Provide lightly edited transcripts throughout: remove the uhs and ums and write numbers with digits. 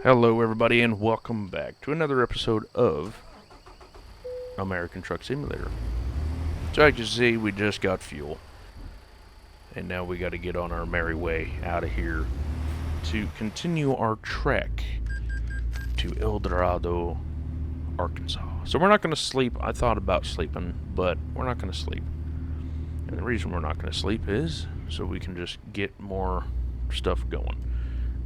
Hello, everybody, and welcome back to another episode of American Truck Simulator. So, as you can see, we just got fuel, and now we got to get on our merry way out of here to continue our trek to El Dorado, Arkansas. So, we're not going to sleep. I thought about sleeping, but we're not going to sleep. And the reason we're not going to sleep is so we can just get more stuff going.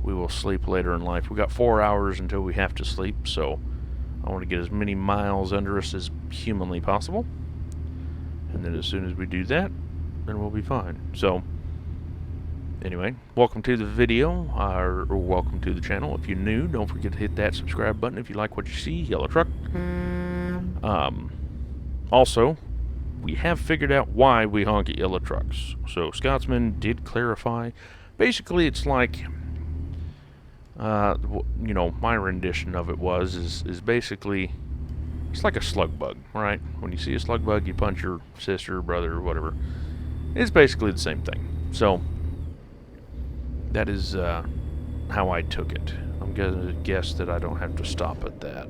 We will sleep later in life. We got 4 hours until we have to sleep, so I want to get as many miles under us as humanly possible. And then as soon as we do that, then we'll be fine. So, anyway, welcome to the video, or welcome to the channel. If you're new, don't forget to hit that subscribe button if you like what you see. Yellow truck. Also, we have figured out why we honk at yellow trucks. So, Scotsman did clarify. Basically, it's like... my rendition of it is basically, it's like a slug bug, right? When you see a slug bug, you punch your sister, brother, or whatever. It's basically the same thing. So, that is how I took it. I'm going to guess that I don't have to stop at that.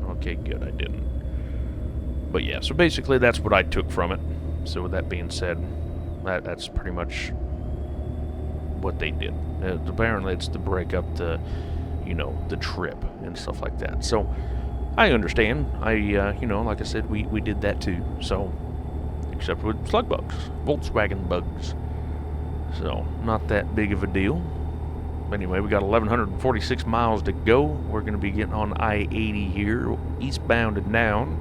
Okay, good, I didn't. But yeah, so basically that's what I took from it. So with that being said, that's pretty much what they did. Apparently it's to break up the trip and stuff like that. So I understand. Like I said, we did that too. So, except with slug bugs, Volkswagen bugs. So not that big of a deal. Anyway, we got 1,146 miles to go. We're going to be getting on I-80 here, eastbound and down,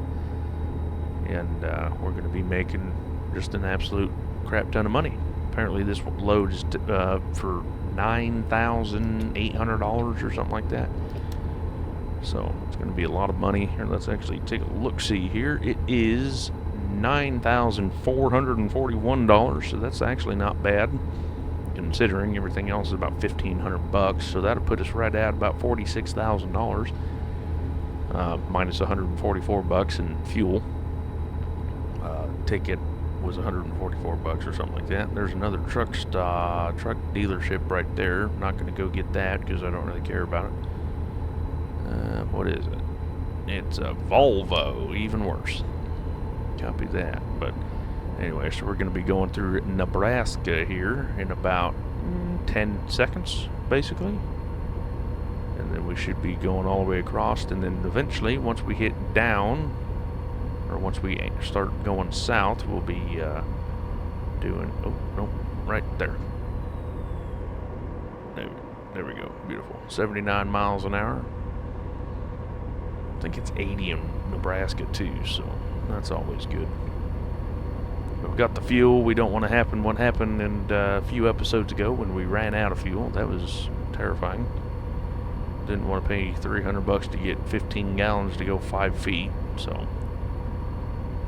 and we're going to be making just an absolute crap ton of money. Apparently this load is for $9,800 or something like that. So it's going to be a lot of money. Here, let's actually take a look-see here. It is $9,441, so that's actually not bad, considering everything else is about $1,500. So that'll put us right at about $46,000, minus $144 in fuel. Ticket was $144 or something like that. There's another truck dealership right there. I'm not going to go get that because I don't really care about it. What is it? It's a Volvo, even worse. Copy that. But anyway, so we're going to be going through Nebraska here in about 10 seconds, basically. And then we should be going all the way across, and then eventually, once we hit down, or once we start going south, we'll be doing... Oh, no, right there. There we go. Beautiful. 79 miles an hour. I think it's 80 in Nebraska, too, so that's always good. But we got the fuel. We don't want to happen what happened a few episodes ago when we ran out of fuel. That was terrifying. Didn't want to pay $300 to get 15 gallons to go 5 feet, so...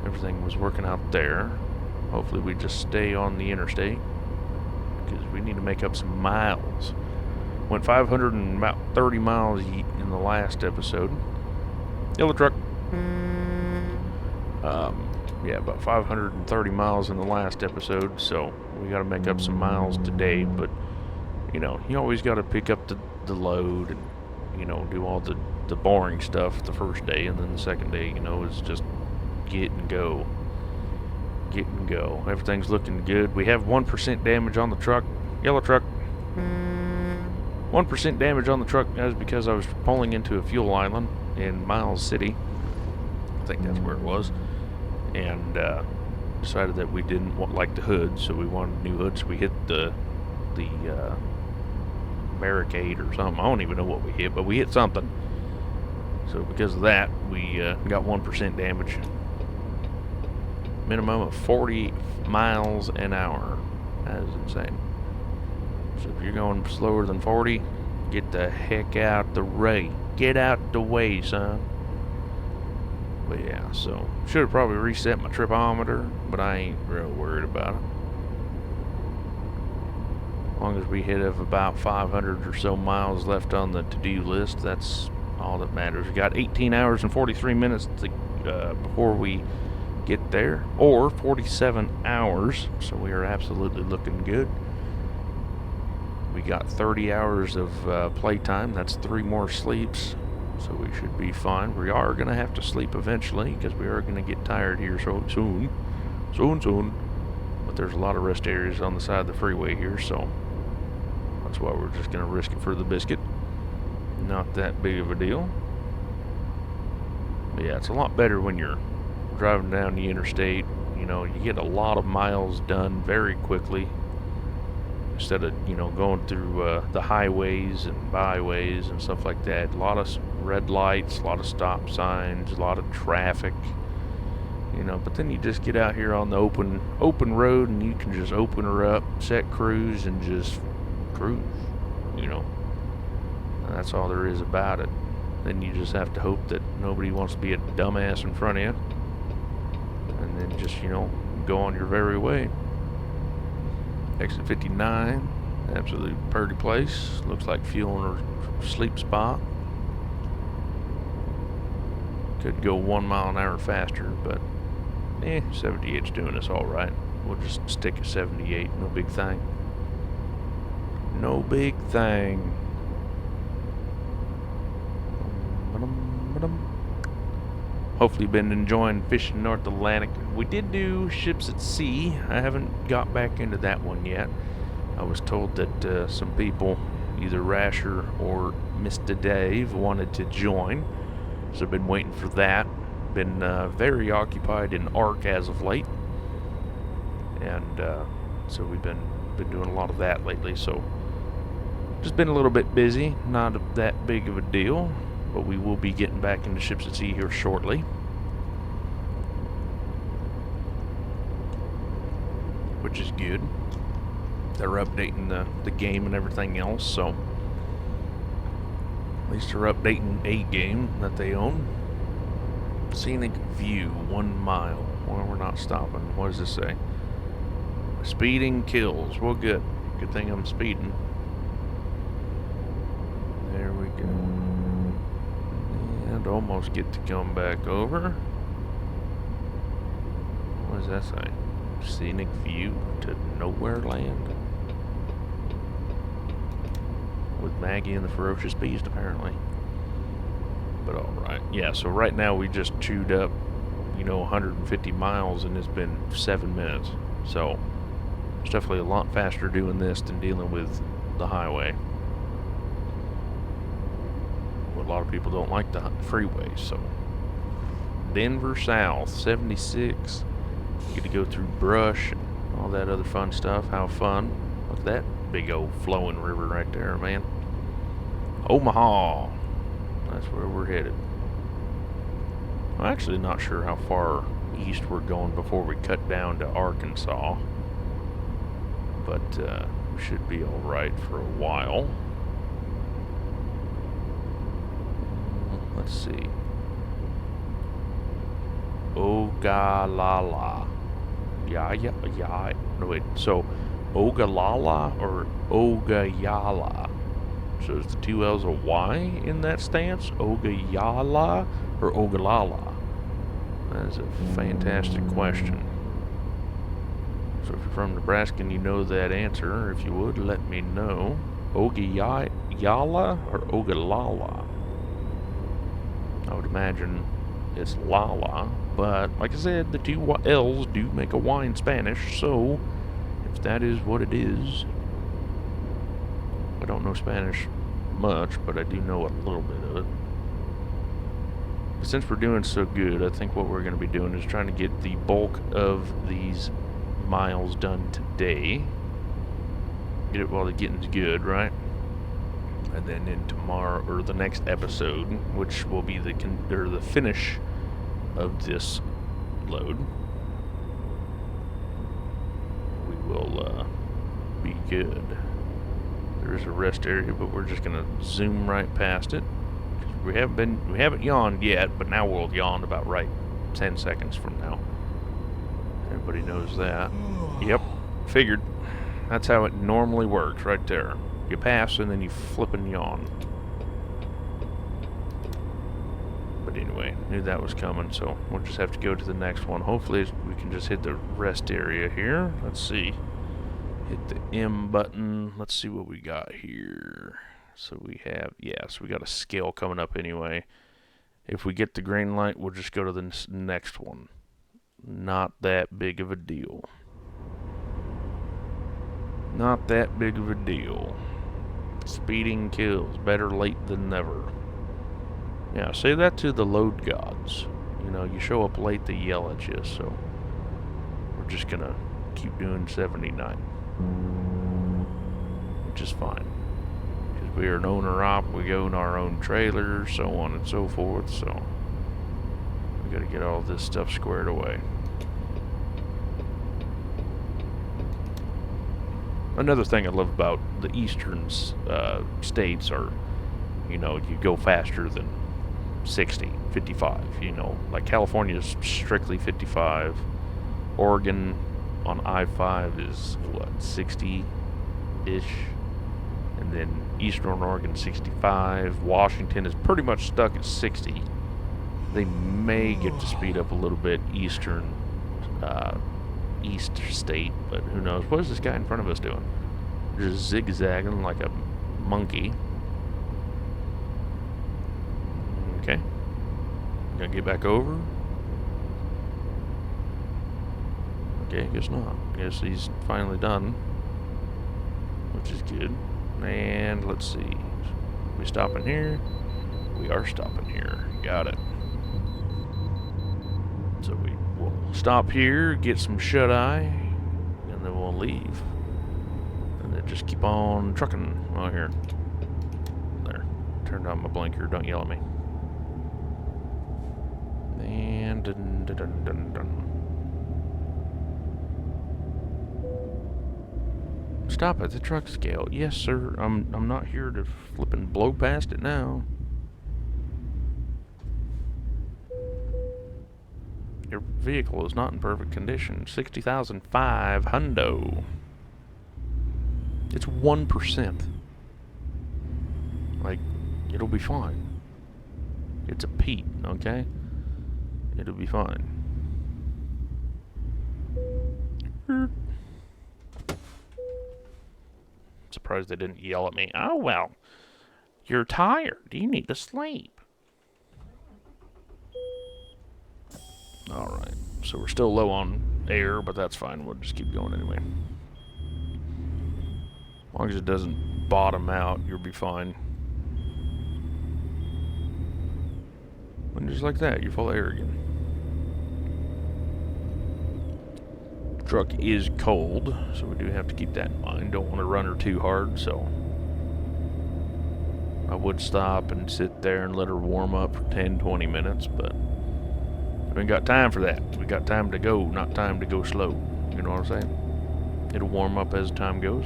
everything was working out there. Hopefully we just stay on the interstate, because we need to make up some miles. Went 530 miles in the last episode. Yellow truck. Yeah, about 530 miles in the last episode, so we got to make up some miles today. But you always got to pick up the load and do all the boring stuff the first day, and then the second day is just get and go. Everything's looking good. We have 1% damage on the truck. Yellow truck. 1% damage on the truck. That is because I was pulling into a fuel island in Miles City. I think that's where it was. And decided that we didn't like the hood, so we wanted new hoods. So we hit the barricade or something. I don't even know what we hit, but we hit something. So because of that, we got 1% damage. Minimum of 40 miles an hour. That is insane. So if you're going slower than 40, get the heck out the way. Get out the way, son. But yeah, so should have probably reset my tripometer, but I ain't real worried about it. As long as we hit about 500 or so miles left on the to-do list, that's all that matters. We got 18 hours and 43 minutes before we get there, or 47 hours, so we are absolutely looking good. We got 30 hours of playtime. That's 3 more sleeps, so we should be fine. We are going to have to sleep eventually because we are going to get tired here so soon. But there's a lot of rest areas on the side of the freeway here, so that's why we're just going to risk it for the biscuit. Not that big of a deal. But yeah, it's a lot better when you're driving down the interstate. You know, you get a lot of miles done very quickly instead of, you know, going through the highways and byways and stuff like that. A lot of red lights, a lot of stop signs, a lot of traffic, you know. But then you just get out here on the open road and you can just open her up, set cruise, and just cruise, you know. And that's all there is about it. Then you just have to hope that nobody wants to be a dumbass in front of you, and then just, you know, go on your very way. Exit 59, absolutely pretty place. Looks like fuel in her sleep spot. Could go 1 mile an hour faster, but 78's doing us all right. We'll just stick at 78. No big thing. No big thing. Hopefully you've been enjoying fishing North Atlantic. We did do ships at sea. I haven't got back into that one yet. I was told that some people, either Rasher or Mr. Dave, wanted to join. So I've been waiting for that. Been very occupied in ARC as of late. And so we've been doing a lot of that lately. So just been a little bit busy. Not that big of a deal. But we will be getting back into ships at sea here shortly. Which is good. They're updating the game and everything else, so at least they're updating a game that they own. Scenic view, 1 mile. Well, we're not stopping. What does this say? Speeding kills. Well, good. Good thing I'm speeding. There we go. And almost get to come back over. What does that say? Scenic view to nowhere land. With Maggie and the Ferocious Beast, apparently. But alright. Yeah, so right now we just chewed up, you know, 150 miles and it's been 7 minutes. So it's definitely a lot faster doing this than dealing with the highway. A lot of people don't like the freeway, so Denver South 76. You get to go through brush and all that other fun stuff. How fun. Look at that big old flowing river right there, man. Omaha, that's where we're headed. I'm actually not sure how far east we're going before we cut down to Arkansas, but we should be all right for a while. Let's see. Ogallala. Yeah. No, wait. So, Ogallala or Ogallala? So, is the 2 L's a Y in that stance? Ogallala or Ogallala? That is a fantastic question. So, if you're from Nebraska and you know that answer, if you would, let me know. Ogallala or Ogallala? I would imagine it's Lala, but like I said, the 2 L's do make a Y in Spanish, so if that is what it is, I don't know Spanish much, but I do know a little bit of it. But since we're doing so good, I think what we're going to be doing is trying to get the bulk of these miles done today. Get it while the getting's good, right? And then in tomorrow, or the next episode, which will be the finish of this load, we will be good. There is a rest area, but we're just gonna zoom right past it. We haven't yawned yet, but now we'll yawn about right 10 seconds from now. Everybody knows that. Yep, figured. That's how it normally works, right there. You pass and then you flip and yawn. But anyway, knew that was coming, so we'll just have to go to the next one. Hopefully we can just hit the rest area here. Let's see. Hit the M button. Let's see what we got here. So we have, so we got a scale coming up anyway. If we get the green light, we'll just go to the next one. Not that big of a deal. Not that big of a deal. Speeding kills. Better late than never. Yeah, say that to the load gods. You know, you show up late, they yell at you, so we're just gonna keep doing 79. Which is fine. Because we are an owner-op, we own our own trailer, so on and so forth, so we gotta get all this stuff squared away. Another thing I love about the eastern states are, you know, you go faster than 60, 55, you know. Like California is strictly 55. Oregon on I-5 is, what, 60-ish? And then Eastern Oregon 65. Washington is pretty much stuck at 60. They may get to speed up a little bit eastern, east state, but who knows. What is this guy in front of us doing? Just zigzagging like a monkey. Okay. Gonna get back over? Okay, guess not. Guess he's finally done, which is good. And let's see. We stopping here? We are stopping here. Got it. So we will stop here, get some shut-eye, and then we'll leave. And then just keep on trucking. Oh, here. There. Turned on my blinker. Don't yell at me. And dun, dun, dun, dun, dun. Stop at the truck scale. Yes, sir. I'm not here to flip and blow past it now. Your vehicle is not in perfect condition. 60,005 hundo. It's 1%. Like, it'll be fine. It's a Pete, okay? It'll be fine. Surprised they didn't yell at me. Oh, well, you're tired. You need to sleep. Alright, so we're still low on air, but that's fine. We'll just keep going anyway. As long as it doesn't bottom out, you'll be fine. And just like that, you're full of air again. Truck is cold, so we do have to keep that in mind. Don't want to run her too hard, so I would stop and sit there and let her warm up for 10-20 minutes, but we ain't got time for that. We got time to go, not time to go slow. You know what I'm saying? It'll warm up as time goes.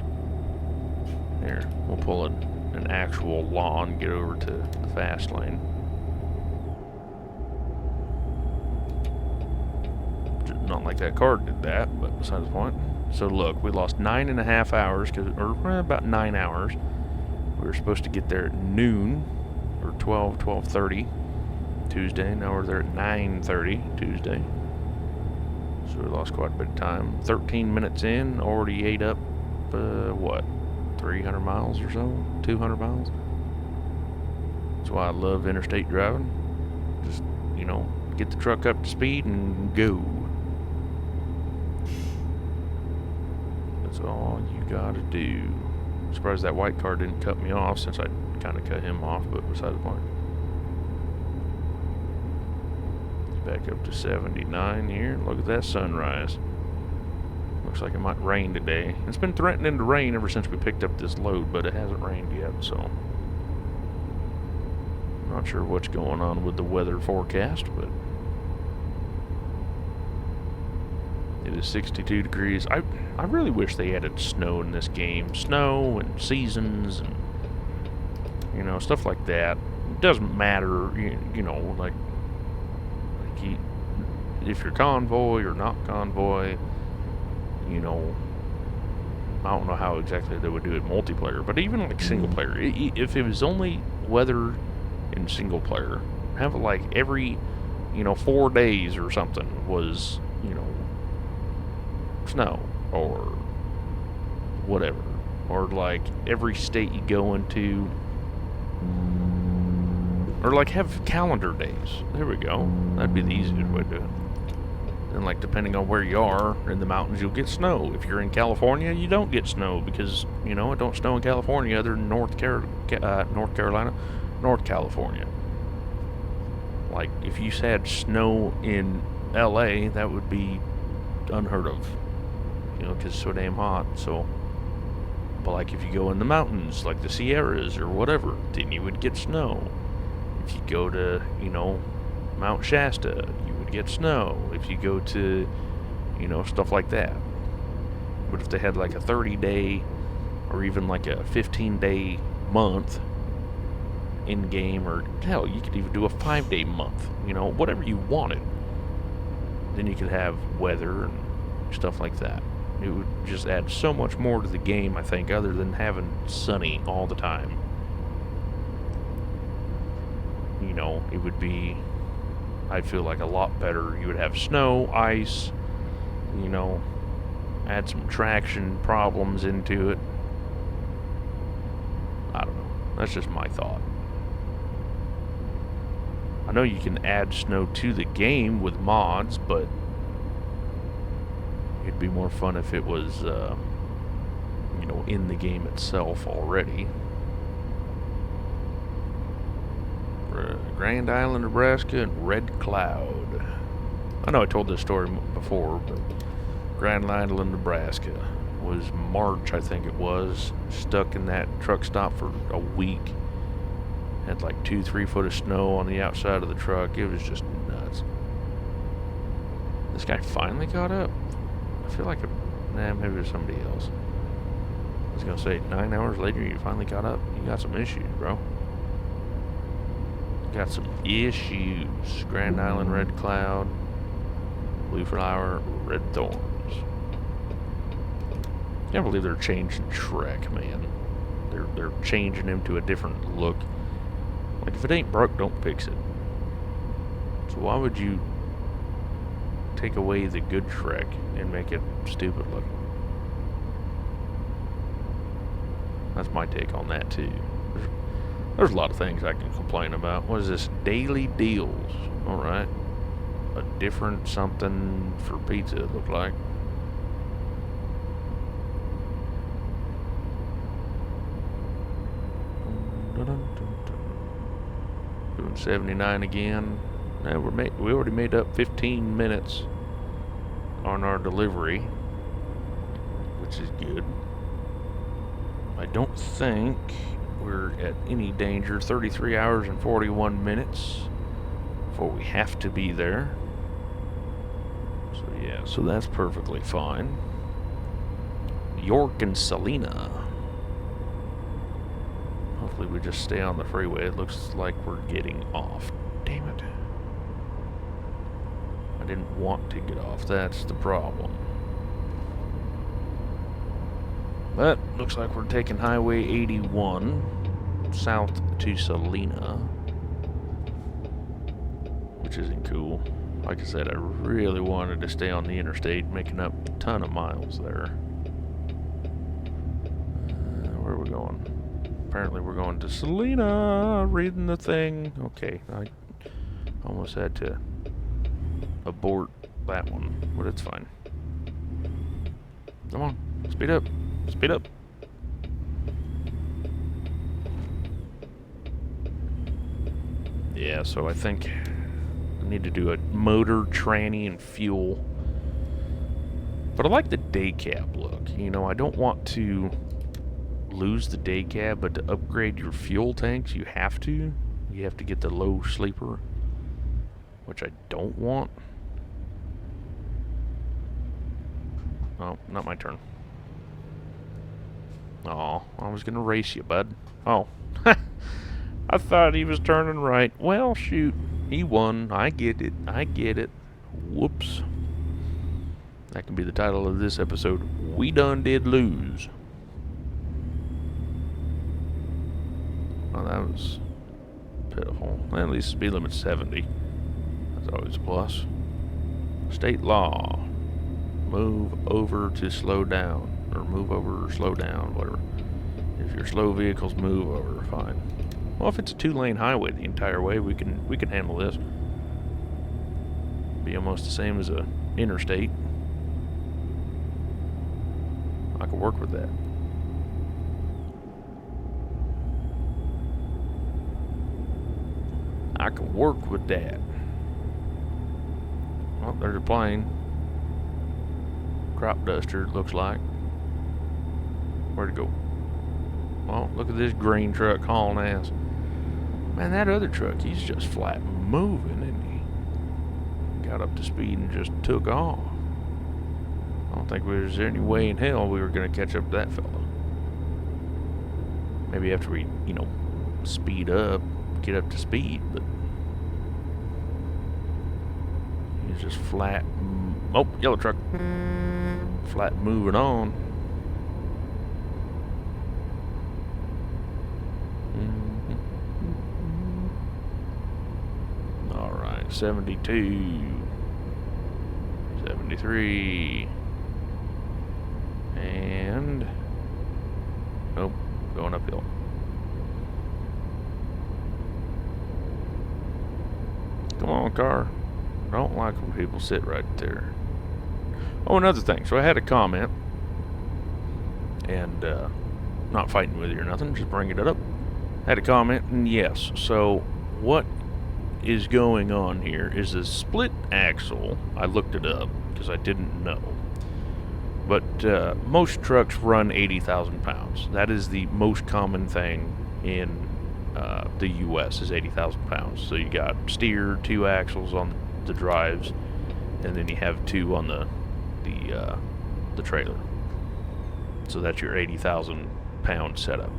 Here, we'll pull an actual lawn, get over to the fast lane. Not like that car did that, but besides the point. So look, we lost 9.5 hours, or about 9 hours. We were supposed to get there at noon, or 12:30 Tuesday. Now we're there at 9:30 Tuesday. So we lost quite a bit of time. 13 minutes in, already ate up, what, 300 miles or so? 200 miles? That's why I love interstate driving. Just, you know, get the truck up to speed and go. That's all you gotta do. I'm surprised that white car didn't cut me off, since I kind of cut him off, but besides the point. Back up to 79 here. Look at that sunrise. Looks like it might rain today. It's been threatening to rain ever since we picked up this load, but it hasn't rained yet, so not sure what's going on with the weather forecast, but it is 62 degrees. I really wish they added snow in this game. Snow and seasons and, you know, stuff like that. It doesn't matter, you know, like if you're convoy or not convoy, you know, I don't know how exactly they would do it multiplayer, but even like single player, if it was only weather in single player, have it like every, you know, 4 days or something was, you know, snow or whatever. Or like every state you go into, or like have calendar days. There we go. That'd be the easiest way to do it. And like depending on where you are in the mountains, you'll get snow. If you're in California, you don't get snow because it don't snow in California other than North Carolina, North California. Like if you had snow in LA, that would be unheard of, because it's so damn hot. So, but like if you go in the mountains, like the Sierras or whatever, then you would get snow. If you go to, Mount Shasta, you would get snow. If you go to, stuff like that. But if they had like a 30-day or even like a 15-day month in game, or hell, you could even do a 5-day month, whatever you wanted, then you could have weather and stuff like that. It would just add so much more to the game, I think, other than having sunny all the time. It would be, I'd feel like a lot better. You would have snow, ice, add some traction problems into it. I don't know. That's just my thought. I know you can add snow to the game with mods, but it'd be more fun if it was, in the game itself already. Grand Island, Nebraska, and Red Cloud. I know I told this story before, but Grand Island, Nebraska was March, I think it was. Stuck in that truck stop for a week. Had like 2-3 foot of snow on the outside of the truck. It was just nuts. This guy finally caught up. I feel like maybe it was somebody else. I was gonna say 9 hours later you finally caught up. You got some issues, bro. Got some issues. Grand Island, Red Cloud, Blue Flower, Red Thorns. Can't believe they're changing Shrek, man. They're changing him to a different look. Like, if it ain't broke, don't fix it. So why would you take away the good Shrek and make it stupid looking? That's my take on that, too. There's a lot of things I can complain about. What is this? Daily deals. Alright. A different something for pizza, it looked like. Doing 79 again. Now we already made up 15 minutes on our delivery, which is good. I don't think we're at any danger. 33 hours and 41 minutes before we have to be there. So yeah, so that's perfectly fine. York and Salina. Hopefully we just stay on the freeway. It looks like we're getting off. Damn it. I didn't want to get off. That's the problem. But looks like we're taking Highway 81 south to Salina, which isn't cool. Like I said, I really wanted to stay on the interstate, making up a ton of miles there. Where are we going? Apparently we're going to Salina, reading the thing. Okay, I almost had to abort that one, but it's fine. Come on, speed up. Speed up. Yeah, so I think I need to do a motor, tranny, and fuel. But I like the day cab look. I don't want to lose the day cab, but to upgrade your fuel tanks, you have to. You have to get the low sleeper, which I don't want. Oh, not my turn. Oh, I was gonna race you, bud. Oh. I thought he was turning right. Well, shoot. He won. I get it. I get it. Whoops. That can be the title of this episode. We done did lose. Well, that was pitiful. Well, at least the speed limit's 70. That's always a plus. State law. Move over to slow down. Or move over or slow down, whatever. If your slow vehicles move over, fine. Well, if it's a 2-lane highway the entire way, we can handle this. Be almost the same as a interstate. I could work with that. I can work with that. Well, there's a plane. Crop duster, it looks like. Where'd it go? Well, look at this green truck hauling ass. Man, that other truck, he's just flat moving, isn't he? Got up to speed and just took off. I don't think there's any way in hell we were going to catch up to that fella. Maybe after we, speed up, get up to speed, but he's just flat. Oh, yellow truck. Flat moving on. Alright, 72. 73. And nope, going uphill. Come on, car. Don't like when people sit right there. Oh, another thing. So I had a comment, and not fighting with you or nothing, just bringing it up. Had a comment, and yes. So what is going on here is a split axle. I looked it up because I didn't know. But most trucks run 80,000 pounds. That is the most common thing in the U.S. is 80,000 pounds. So you got steer, 2 axles on the drives, and then you have 2 on the trailer. So that's your 80,000 pound setup.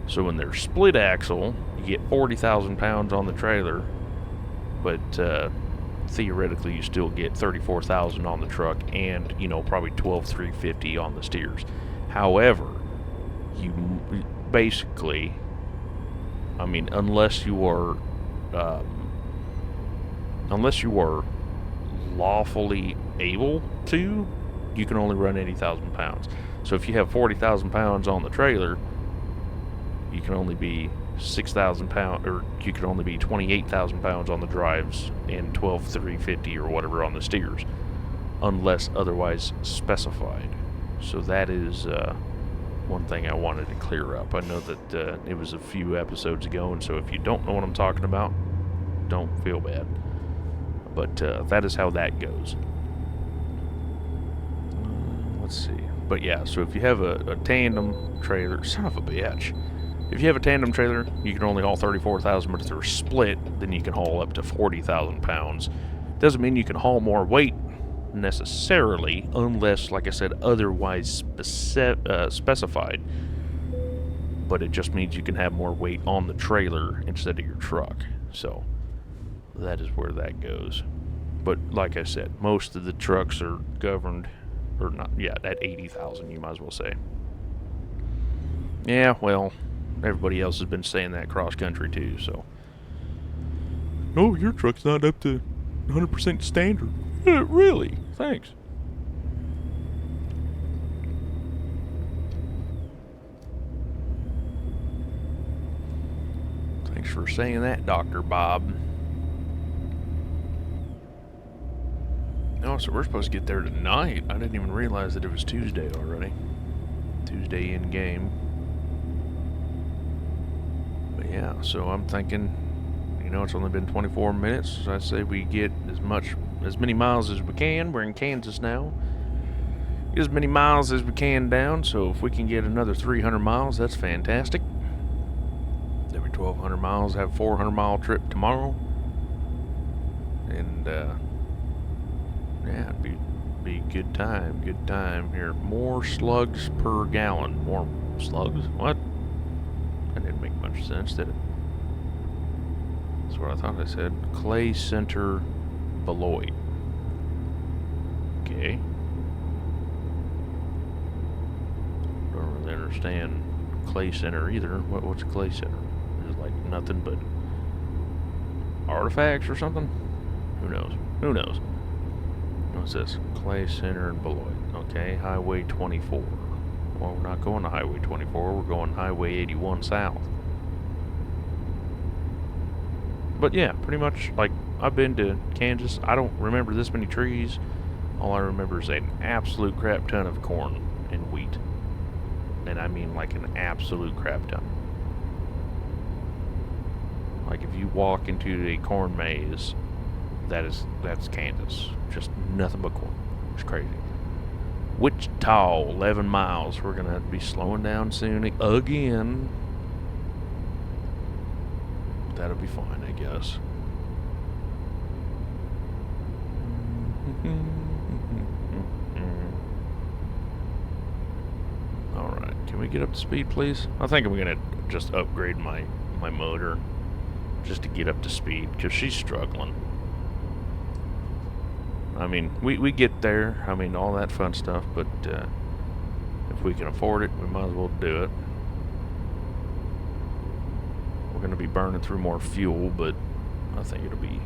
So when they're split axle, you get 40,000 pounds on the trailer, but theoretically you still get 34,000 on the truck and probably 12,350 on the steers. However, you basically, unless you are lawfully able to, you can only run 80,000 pounds. So if you have 40,000 pounds on the trailer, you can only be 6,000 pounds, or you can only be 28,000 pounds on the drives and 12,350 or whatever on the steers, unless otherwise specified. So that is one thing I wanted to clear up. I know that it was a few episodes ago, and so if you don't know what I'm talking about, don't feel bad. But that is how that goes. Let's see. But yeah, so if you have a tandem trailer, son of a bitch. If you have a tandem trailer, you can only haul 34,000, but if they're split, then you can haul up to 40,000 pounds. Doesn't mean you can haul more weight necessarily, unless, like I said, otherwise specified. But it just means you can have more weight on the trailer instead of your truck. So that is where that goes. But like I said, most of the trucks are governed, or not, yeah, at 80,000, you might as well say. Yeah, well, everybody else has been saying that cross country too, so. Oh, your truck's not up to 100% standard. Really? Thanks. Thanks for saying that, Dr. Bob. Oh, so we're supposed to get there tonight. I didn't even realize that it was Tuesday already. Tuesday in game. But yeah, so I'm thinking, it's only been 24 minutes. So I say we get as many miles as we can. We're in Kansas now. Get as many miles as we can down. So if we can get another 300 miles, that's fantastic. Every 1,200 miles, have a 400-mile trip tomorrow. And yeah, it'd be good time here. More slugs per gallon. More slugs? What? That didn't make much sense, did it? That's what I thought I said. Clay Center, Beloit. Okay. Don't really understand Clay Center either. What's Clay Center? Is it like nothing but artifacts or something? Who knows? What's this? Clay Center and Beloit. Okay, Highway 24. Well, we're not going to Highway 24. We're going Highway 81 south. But yeah, pretty much, like, I've been to Kansas. I don't remember this many trees. All I remember is an absolute crap ton of corn and wheat. And I mean like an absolute crap ton. Like if you walk into a corn maze, that's Kansas. Just nothing but corn. It's crazy. Wichita, 11 miles. We're gonna be slowing down soon again. That'll be fine, I guess. Alright, can we get up to speed, please? I think I'm gonna just upgrade my motor just to get up to speed, because she's struggling. I mean, we get there, I mean, all that fun stuff, but if we can afford it, we might as well do it. We're going to be burning through more fuel, but I think it'll be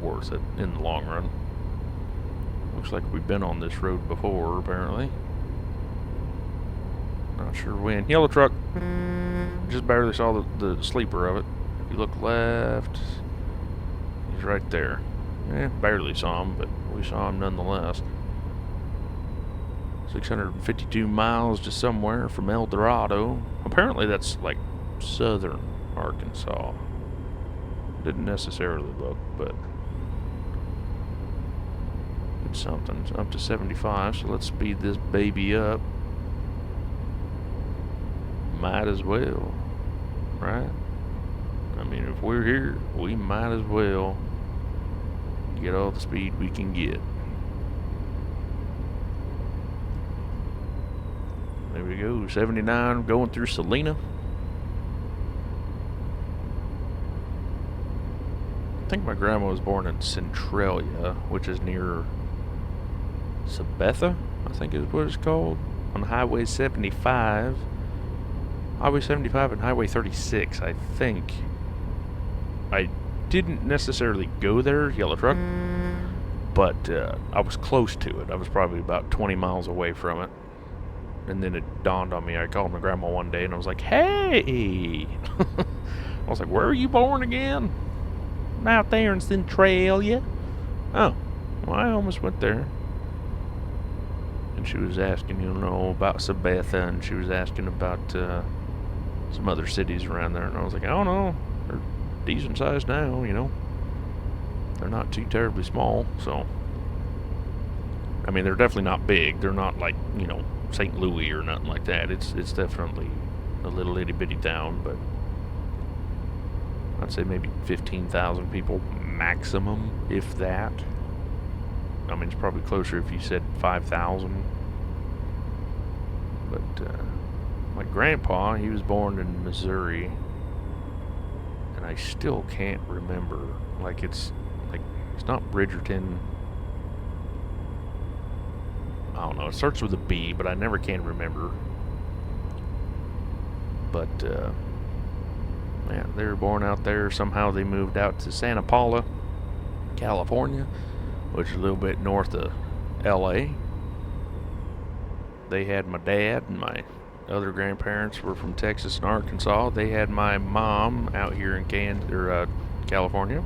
worth it in the long run. Looks like we've been on this road before, apparently. Not sure when. Yellow truck. Just barely saw the sleeper of it. If you look left, he's right there. Barely saw him, but we saw him nonetheless. 652 miles to somewhere from El Dorado. Apparently that's like southern Arkansas. Didn't necessarily look, but it's something. It's up to 75, so let's speed this baby up. Might as well, right? I mean, if we're here, we might as well get all the speed we can get. There we go, 79, going through Salina. I think my grandma was born in Centralia, which is near Sabetha, I think is what it's called, on Highway 75. Highway 75 and Highway 36, I think. I didn't necessarily go there, yellow truck, but I was close to it. I was probably about 20 miles away from it. And then it dawned on me, I called my grandma one day and I was like, hey! I was like, where are you born again? Out there in Centralia. Oh, well, I almost went there. And she was asking, about Sabetha, and she was asking about some other cities around there, and I was like, I don't know, they're decent sized now, they're not too terribly small. So I mean, they're definitely not big. They're not like St. Louis or nothing like that. It's definitely a little itty bitty town, but I'd say maybe 15,000 people maximum, if that. I mean, it's probably closer if you said 5,000. But my grandpa, he was born in Missouri, and I still can't remember. It's not Bridgerton. I don't know. It starts with a B, but I never can remember. But yeah, they were born out there. Somehow they moved out to Santa Paula, California, which is a little bit north of LA. They had my dad, and my other grandparents were from Texas and Arkansas. They had my mom out here in California.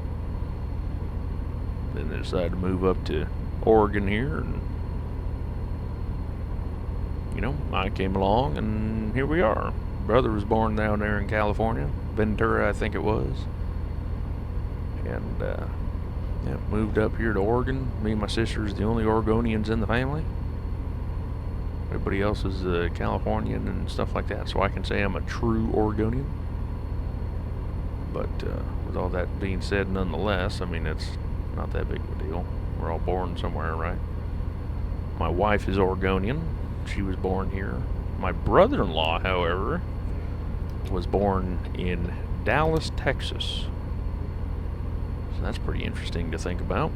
Then they decided to move up to Oregon here, and I came along, and here we are. Brother was born down there in California, Ventura, I think it was, and yeah, moved up here to Oregon. Me and my sister's the only Oregonians in the family. Everybody else is Californian and stuff like that, so I can say I'm a true Oregonian. But with all that being said, nonetheless, I mean, it's not that big of a deal. We're all born somewhere, right? My wife is Oregonian. She was born here. My brother-in-law, however, was born in Dallas, Texas. So that's pretty interesting to think about.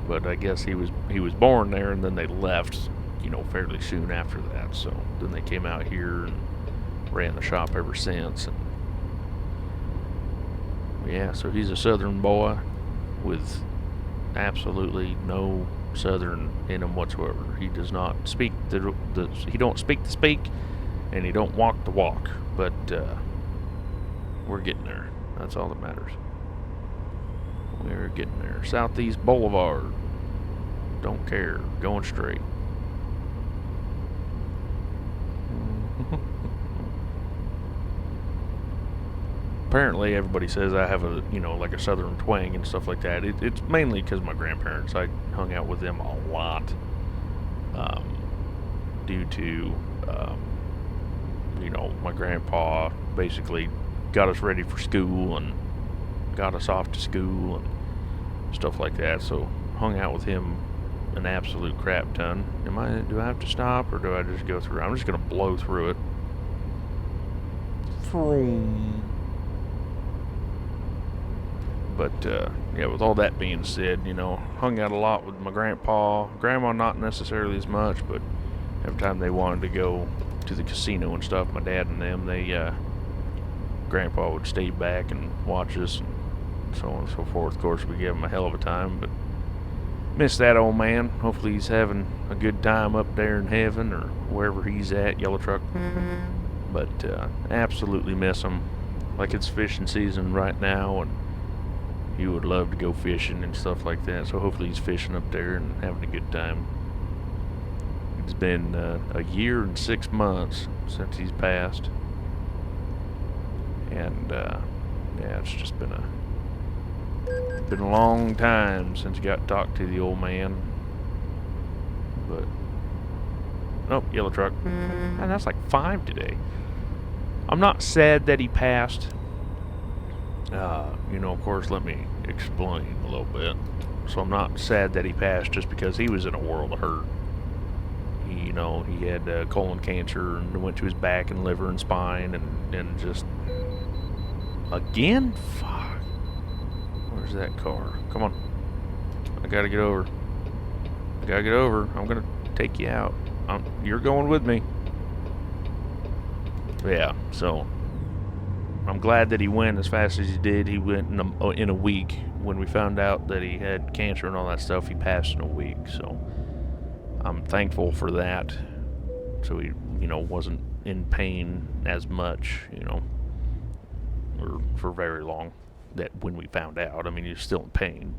But I guess he was born there, and then they left, fairly soon after that. So then they came out here and ran the shop ever since. And yeah, so he's a southern boy with absolutely no Southern in him whatsoever. He does not speak he don't speak the speak, and he don't walk the walk. But we're getting there. That's all that matters. We're getting there. Southeast Boulevard. Don't care. Going straight. Apparently everybody says I have a, like a southern twang and stuff like that. It's mainly because my grandparents. I hung out with them a lot, due to, my grandpa basically got us ready for school and got us off to school and stuff like that. So hung out with him an absolute crap ton. Do I have to stop, or do I just go through? I'm just gonna blow through it. But yeah, with all that being said, hung out a lot with my grandpa. Grandma not necessarily as much, but every time they wanted to go to the casino and stuff, my dad and them, grandpa would stay back and watch us and so on and so forth. Of course, we gave him a hell of a time, but miss that old man. Hopefully he's having a good time up there in heaven or wherever he's at, Yellow Truck. But absolutely miss him. Like, it's fishing season right now, and he would love to go fishing and stuff like that. So hopefully he's fishing up there and having a good time. It's been a year and 6 months since he's passed. And yeah, it's just been a long time since I got to talk to the old man. But oh, Yellow Truck. Man, that's like 5 today. I'm not sad that he passed. Of course, let me explain a little bit. So I'm not sad that he passed just because he was in a world of hurt. He had colon cancer, and it went to his back and liver and spine, and just again, fuck. Where's that car? Come on, I gotta get over. I'm gonna take you out. You're going with me. Yeah, so I'm glad that he went as fast as he did. He went in a week. When we found out that he had cancer and all that stuff, he passed in a week. So I'm thankful for that. So he, wasn't in pain as much, or for very long. That when we found out, I mean, he was still in pain,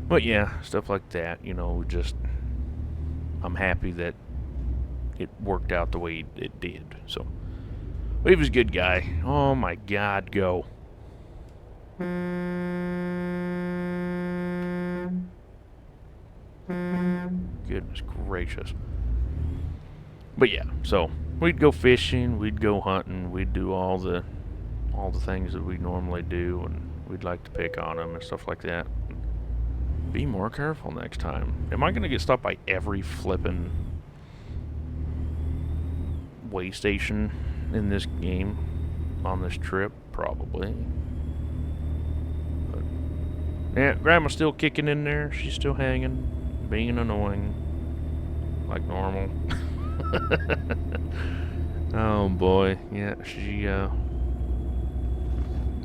but yeah, stuff like that. Just I'm happy that it worked out the way it did. So. But he was a good guy. Oh my God, go. Goodness gracious. But yeah, so we'd go fishing, we'd go hunting, we'd do all the things that we normally do, and we'd like to pick on them and stuff like that. Be more careful next time. Am I gonna get stopped by every flippin' way station in this game on this trip? Probably. But yeah, Grandma's still kicking in there. She's still hanging, being annoying like normal. Oh boy, yeah, she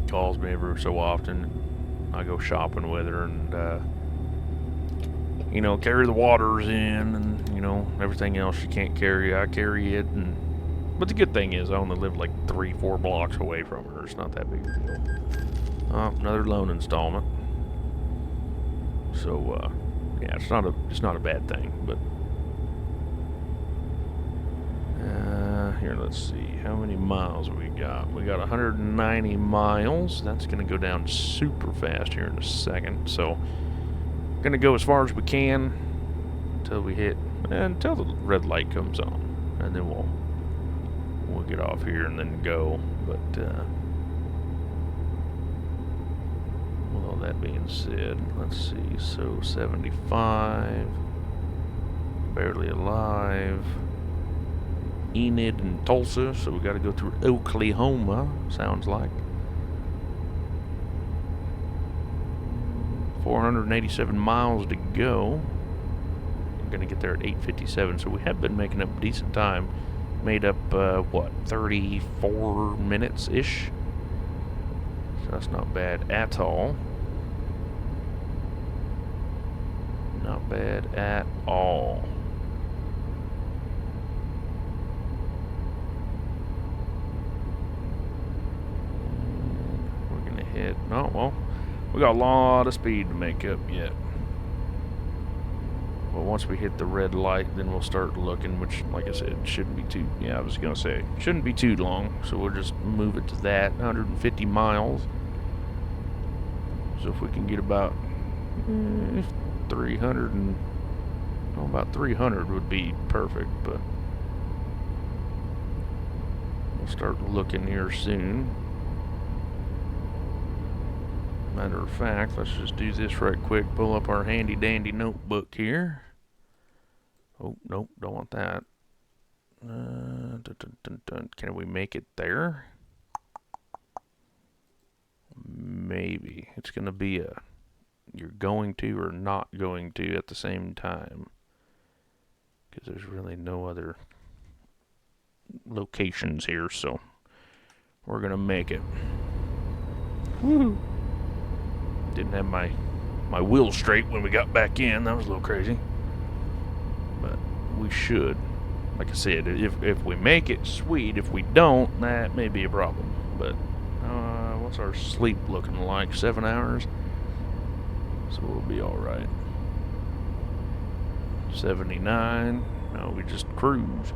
calls me every so often. I go shopping with her and carry the waters in and everything else she can't carry, I carry it. But the good thing is I only live like 3-4 blocks away from her. It's not that big a deal. Oh, another loan installment. So yeah, it's not a bad thing. But here, let's see, how many miles we got? We got 190 miles. That's gonna go down super fast here in a second. So gonna go as far as we can until the red light comes on, and then we'll get off here and then go. But with all that being said, let's see, so 75, barely alive, Enid and Tulsa, so we got to go through Oklahoma, sounds like. 487 miles to go. We're going to get there at 8:57, so we have been making up decent time. Made up, 34 minutes-ish? So that's not bad at all. Not bad at all. We're gonna hit. Oh, well, we got a lot of speed to make up yet. But once we hit the red light, then we'll start looking, which, like I said, shouldn't be too, yeah, I was gonna say, shouldn't be too long. So we'll just move it to that, 150 miles. So if we can get about 300 and, well, about 300 would be perfect, but we'll start looking here soon. Matter of fact, let's just do this right quick. Pull up our handy dandy notebook here. Oh, nope, don't want that. Can we make it there? Maybe. It's going to be a you're going to or not going to at the same time. Because there's really no other locations here, so we're going to make it. Woo! Didn't have my wheel straight when we got back in. That was a little crazy. But we should. Like I said, if we make it, sweet. If we don't, that may be a problem. But what's our sleep looking like? 7 hours? So we'll be alright. 79. No, we just cruise.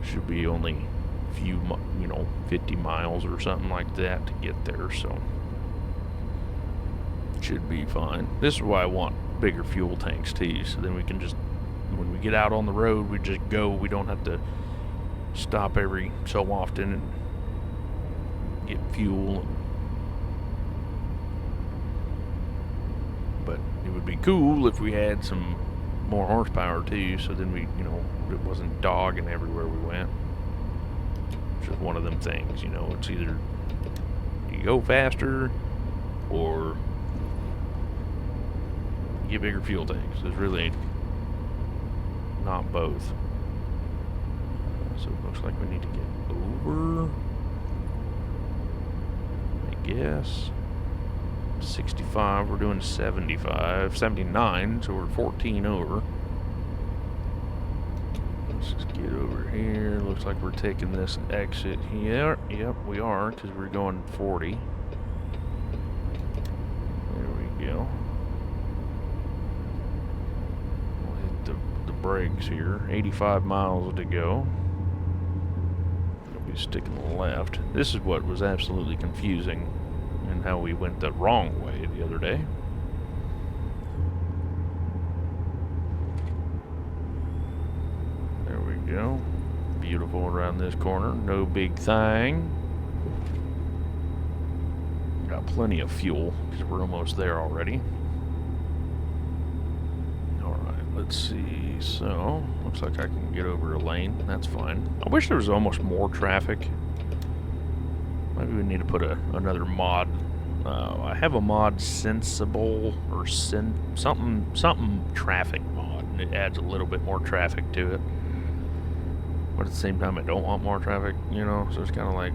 Should be only a few, 50 miles or something like that to get there, so should be fine. This is why I want bigger fuel tanks too, so then we can just, when we get out on the road, we just go. We don't have to stop every so often and get fuel. But it would be cool if we had some more horsepower too, so then we, it wasn't dogging everywhere we went. It's just one of them things, it's either you go faster or get bigger fuel tanks. There's really not both. So it looks like we need to get over, I guess. 65, we're doing 75, 79, so we're 14 over. Let's just get over here. Looks like we're taking this exit here. Yep, we are, because we're going 40. There we go. Brakes here. 85 miles to go. We'll be sticking left. This is what was absolutely confusing and how we went the wrong way the other day. There we go. Beautiful around this corner. No big thing. Got plenty of fuel because we're almost there already. Let's see, so looks like I can get over a lane. That's fine. I wish there was almost more traffic. Maybe we need to put another mod. I have a mod sensible or something traffic mod, and it adds a little bit more traffic to it. But at the same time, I don't want more traffic, So it's kind of like,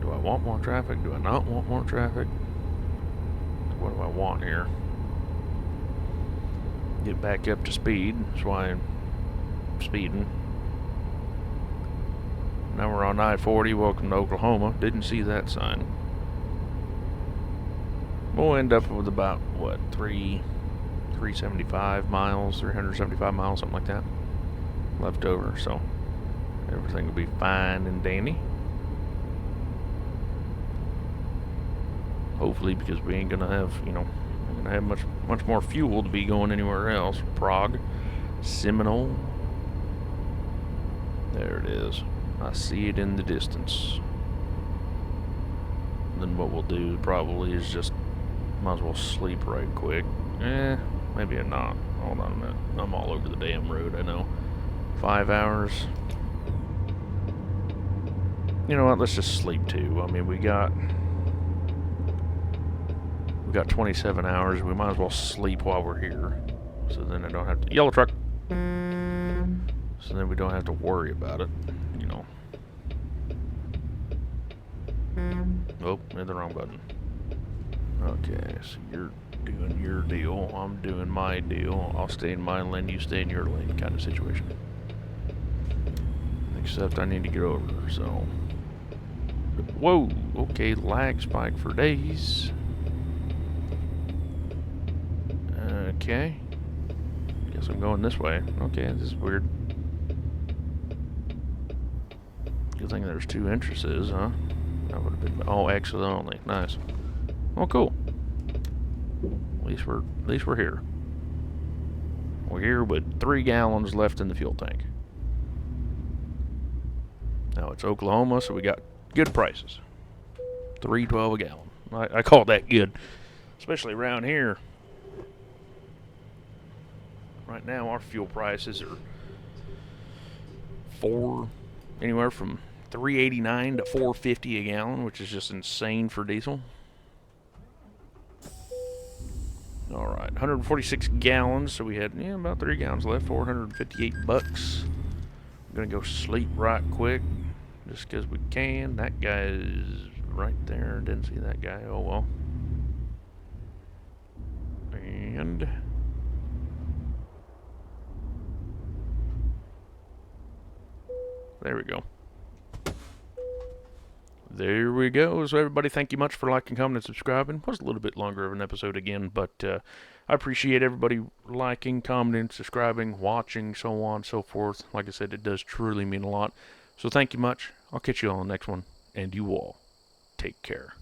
do I want more traffic? Do I not want more traffic? What do I want here? Get back up to speed. That's why I'm speeding. Now we're on I-40. Welcome to Oklahoma. Didn't see that sign. We'll end up with about, what, 375 miles, 375 miles, something like that, left over. So everything will be fine and dandy. Hopefully, because we ain't gonna have, I have much more fuel to be going anywhere else. Prague, Seminole. There it is. I see it in the distance. And then what we'll do probably is just might as well sleep right quick. Maybe I'm not. Hold on a minute. I'm all over the damn road, I know. 5 hours. You know what? Let's just sleep too. I mean, we got 27 hours. We might as well sleep while we're here. So then I don't have to... Yellow truck! So then we don't have to worry about it, Oh, hit the wrong button. Okay, so you're doing your deal, I'm doing my deal. I'll stay in my lane, you stay in your lane kind of situation. Except I need to get over, so... Whoa! Okay, lag spike for days. Okay. Guess I'm going this way. Okay, this is weird. Good thing there's two entrances, huh? That would have been... Oh, exit only. Nice. Oh, cool. At least we're here. We're here with 3 gallons left in the fuel tank. Now it's Oklahoma, so we got good prices. $3.12 a gallon. I call that good, especially around here. Right now, our fuel prices are anywhere from $3.89 to $4.50 a gallon, which is just insane for diesel. All right, 146 gallons, so we had about 3 gallons left, $458. I'm gonna go sleep right quick, just because we can. That guy is right there. Didn't see that guy. Oh well. And there we go. There we go. So everybody, thank you much for liking, commenting, and subscribing. It was a little bit longer of an episode again, but I appreciate everybody liking, commenting, subscribing, watching, so on and so forth. Like I said, it does truly mean a lot. So thank you much. I'll catch you on the next one, and you all take care.